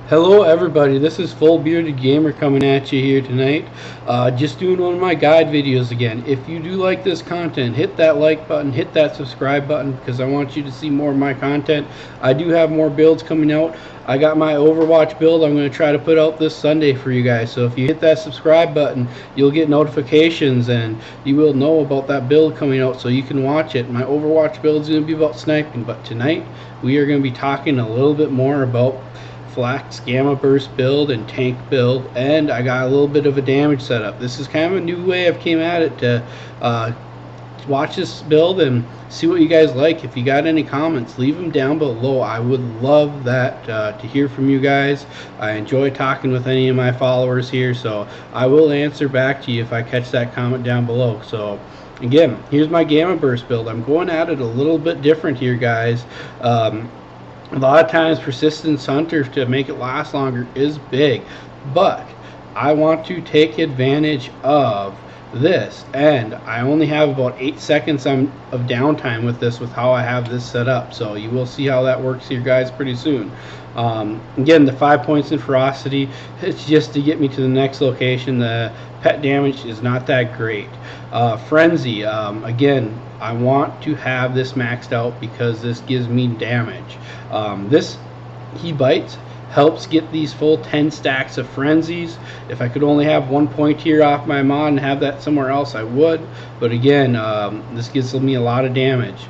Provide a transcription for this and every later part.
Hello everybody, this is Full Bearded Gamer coming at you here tonight. Just doing one of my guide videos again. If you do like this content, hit that like button, hit that subscribe button, because I want you to see more of my content. I do have more builds coming out. I got my Overwatch build I'm going to try to put out this Sunday for you guys. So if you hit that subscribe button, you'll get notifications and you will know about that build coming out so you can watch it. My Overwatch build is going to be about sniping, but tonight we are going to be talking a little bit more about Fl4k's Gamma Burst build and tank build, and I got a little bit of a damage setup. This is kind of a new way I've came at it to watch this build and see what you guys like. If you got any comments, leave them down below. I would love that to hear from you guys. I enjoy talking with any of my followers here, so I will answer back to you if I catch that comment down below. So again, here's my Gamma Burst build. I'm going at it a little bit different here, guys. A lot of times persistence hunter to make it last longer is big, but I want to take advantage of this, and I only have about 8 seconds of downtime with this, with how I have this set up, so you will see how that works here, guys, pretty soon. Again, the 5 points in ferocity, it's just to get me to the next location. The pet damage is not that great. Frenzy, again, I want to have this maxed out because this gives me damage. This He Bites helps get these full 10 stacks of frenzies. If I could only have 1 point here off my mod and have that somewhere else, I would, but again, this gives me a lot of damage.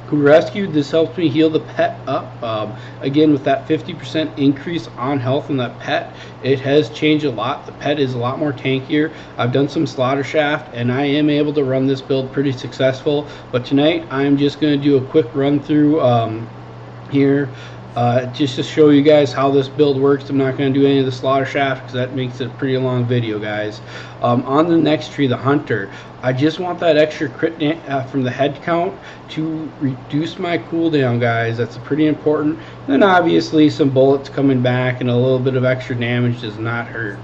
Who Rescued, this helps me heal the pet up. Again, with that 50% increase on health on that pet, it has changed a lot. The pet is a lot more tankier. I've done some slaughter shaft and I am able to run this build pretty successful, but tonight I'm just going to do a quick run through here just to show you guys how this build works. I'm not going to do any of the slaughter shaft because that makes it a pretty long video, guys. On the next tree, the hunter, I just want that extra crit from the head count to reduce my cooldown, guys. That's pretty important. And then obviously some bullets coming back and a little bit of extra damage does not hurt.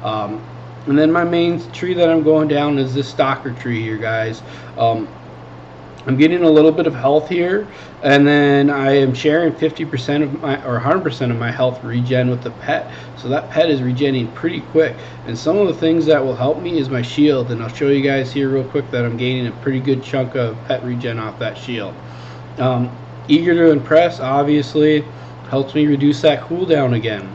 And then my main tree that I'm going down is this stalker tree here, guys. I'm getting a little bit of health here, and then I am sharing 50% of my, or 100% of my health regen with the pet, so that pet is regenning pretty quick. And some of the things that will help me is my shield, and I'll show you guys here real quick that I'm gaining a pretty good chunk of pet regen off that shield. Eager to Impress obviously helps me reduce that cooldown again.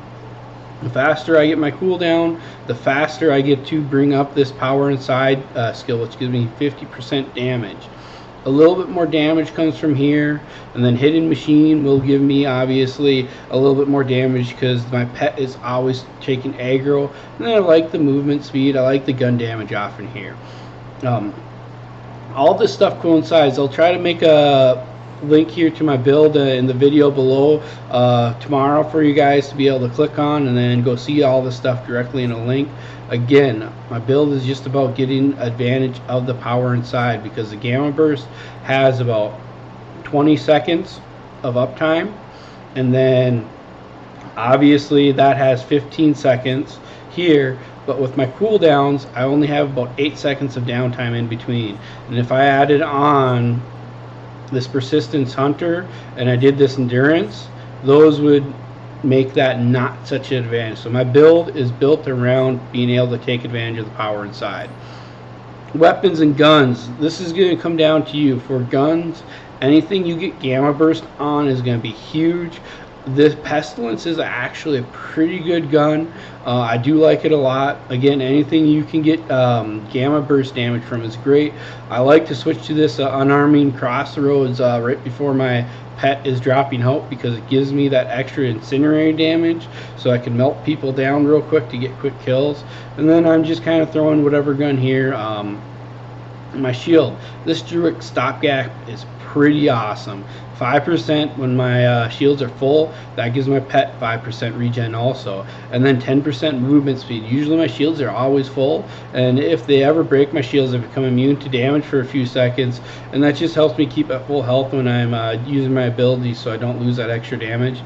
The faster I get my cooldown, the faster I get to bring up this Power Inside skill, which gives me 50% damage. A little bit more damage comes from here, and then Hidden Machine will give me obviously a little bit more damage because my pet is always taking aggro. And then I like the movement speed, I like the gun damage off in here. All this stuff coincides. I'll try to make a link here to my build in the video below tomorrow for you guys to be able to click on and then go see all the stuff directly in a link. Again, my build is just about getting advantage of the Power Inside because the Gamma Burst has about 20 seconds of uptime, and then obviously that has 15 seconds here, but with my cooldowns I only have about 8 seconds of downtime in between. And if I added on this Persistence Hunter and I did this Endurance, those would make that not such an advantage. So my build is built around being able to take advantage of the Power Inside. Weapons and guns, this is going to come down to you. For guns, anything you get Gamma Burst on is going to be huge. This Pestilence is actually a pretty good gun. I do like it a lot. Again, anything you can get Gamma Burst damage from is great. I like to switch to this Unarming Crossroads right before my pet is dropping out because it gives me that extra incendiary damage, so I can melt people down real quick to get quick kills. And then I'm just kind of throwing whatever gun here. My shield, this Druid stopgap is pretty awesome. 5% when my shields are full, that gives my pet 5% regen also, and then 10% movement speed. Usually my shields are always full, and if they ever break my shields, I become immune to damage for a few seconds, and that just helps me keep at full health when I'm using my abilities, so I don't lose that extra damage.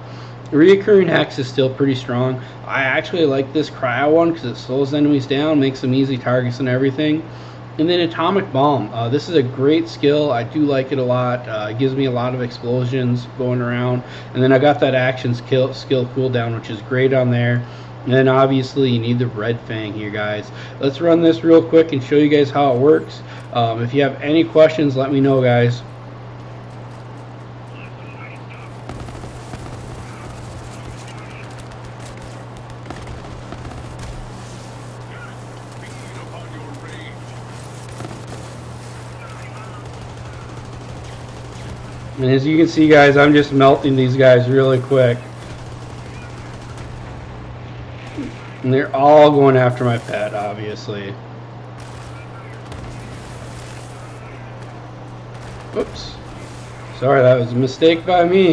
Reoccurring Hex is still pretty strong. I actually like this cryo one because it slows enemies down, makes them easy targets and everything. And then Atomic Bomb. This is a great skill. I do like it a lot. It gives me a lot of explosions going around. And then I got that action skill cooldown, which is great on there. And then obviously you need the Red Fang here, guys. Let's run this real quick and show you guys how it works. If you have any questions, let me know, guys. And as you can see, guys, I'm just melting these guys really quick. And they're all going after my pet, obviously. Oops. Sorry, that was a mistake by me.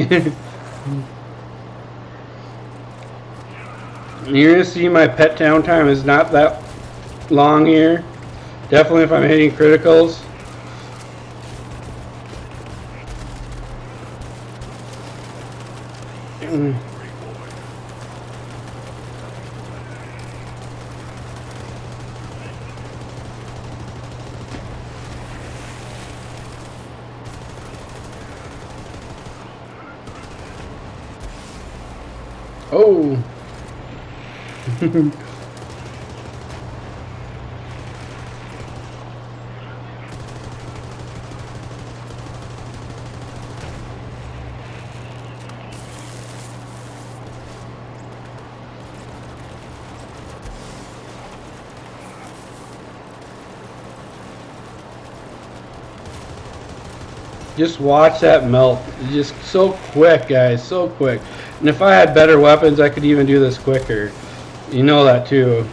You're going to see my pet down time is not that long here. Definitely if I'm hitting criticals. Oh. Just watch that melt. It's just so quick, guys, so quick. And if I had better weapons, I could even do this quicker. You know that too.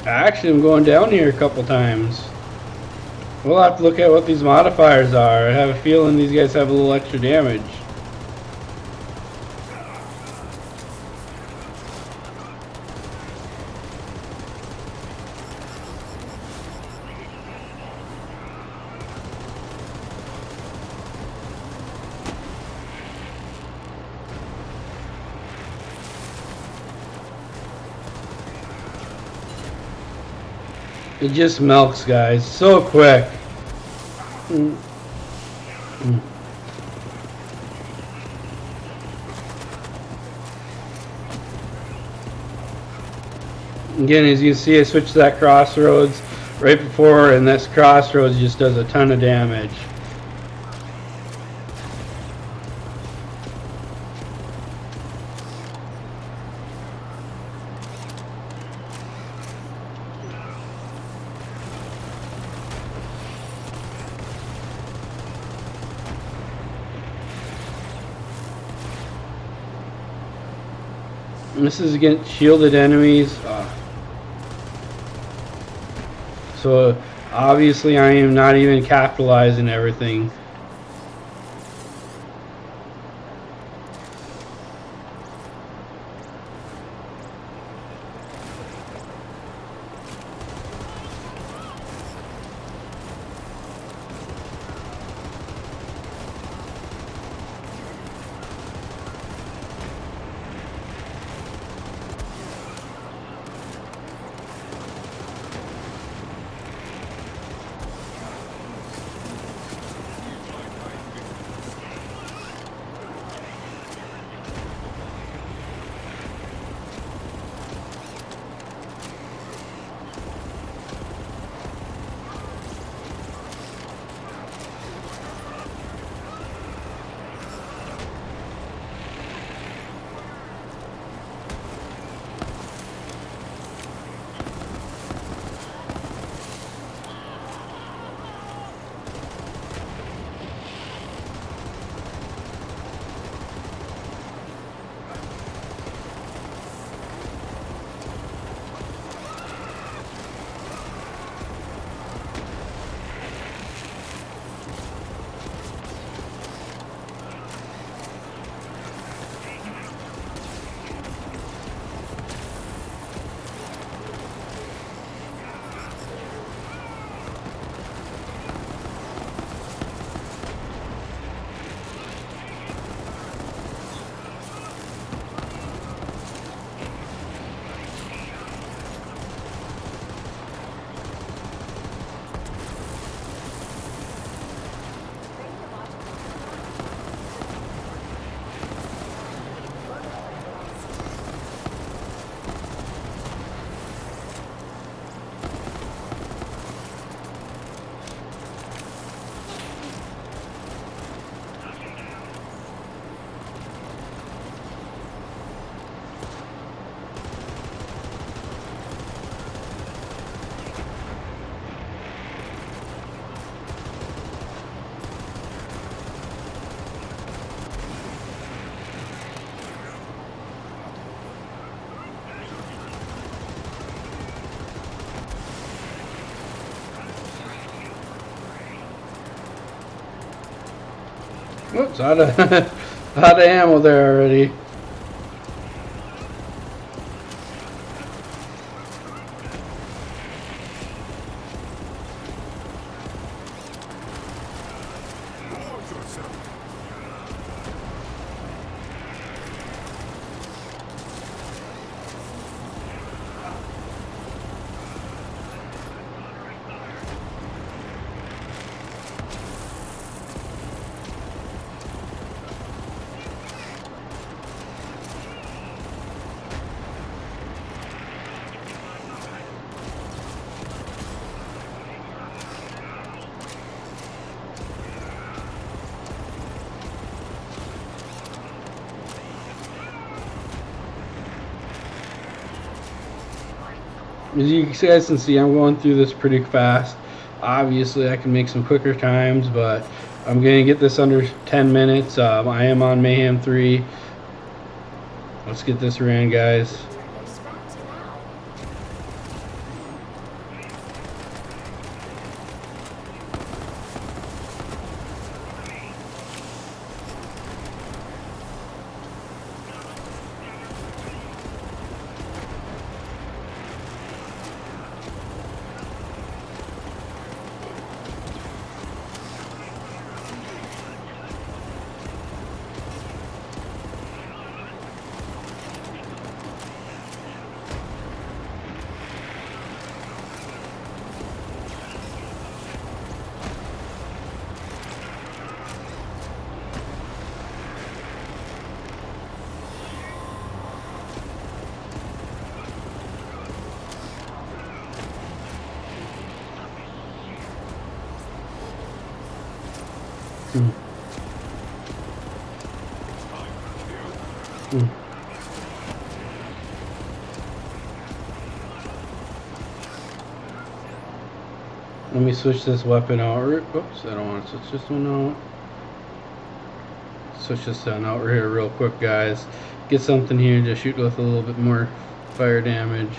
Actually, I'm going down here a couple times. We'll have to look at what these modifiers are. I have a feeling these guys have a little extra damage. It just melts, guys, so quick. Again, as you can see, I switched to that crossroads right before, and this crossroads just does a ton of damage. And this is against shielded enemies. So obviously I am not even capitalizing everything. Whoops, out of out of ammo there already. As you guys can see, I'm going through this pretty fast. Obviously, I can make some quicker times, but I'm going to get this under 10 minutes. I am on Mayhem 3. Let's get this ran, guys. Let me switch this weapon out. Oops, I don't want to switch this one out. Switch this one out here real quick, guys. Get something here to shoot with a little bit more fire damage.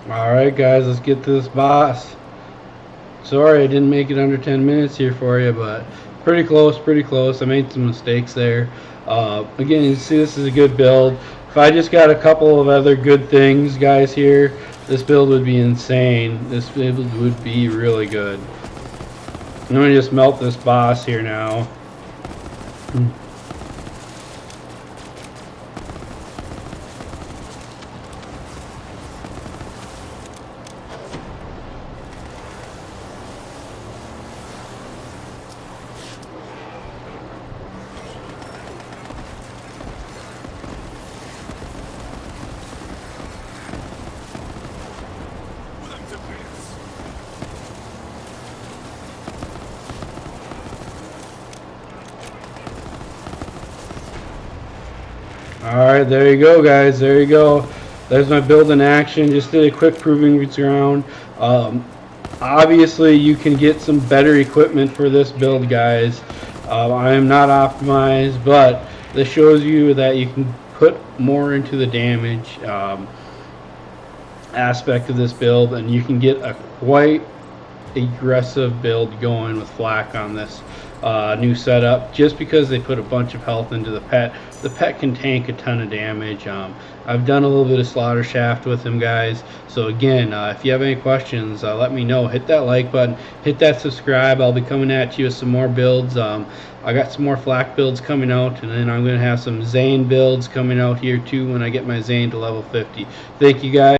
Alright guys, let's get to this boss. Sorry I didn't make it under 10 minutes here for you, but pretty close, pretty close. I made some mistakes there. Again, you see this is a good build. If I just got a couple of other good things, guys, here, this build would be insane. This build would be really good. I'm going to just melt this boss here now. Alright, there you go, guys. There you go. There's my build in action. Just did a quick proving ground. Obviously, you can get some better equipment for this build, guys. I am not optimized, but this shows you that you can put more into the damage aspect of this build, and you can get a quite aggressive build going with Fl4k on this new setup, just because they put a bunch of health into the pet. The pet can tank a ton of damage. I've done a little bit of slaughter shaft with him, guys. So again, if you have any questions, let me know. Hit that like button, hit that subscribe. I'll be coming at you with some more builds. I got some more Fl4k builds coming out, and then I'm going to have some Zane builds coming out here too when I get my Zane to level 50. Thank you, guys.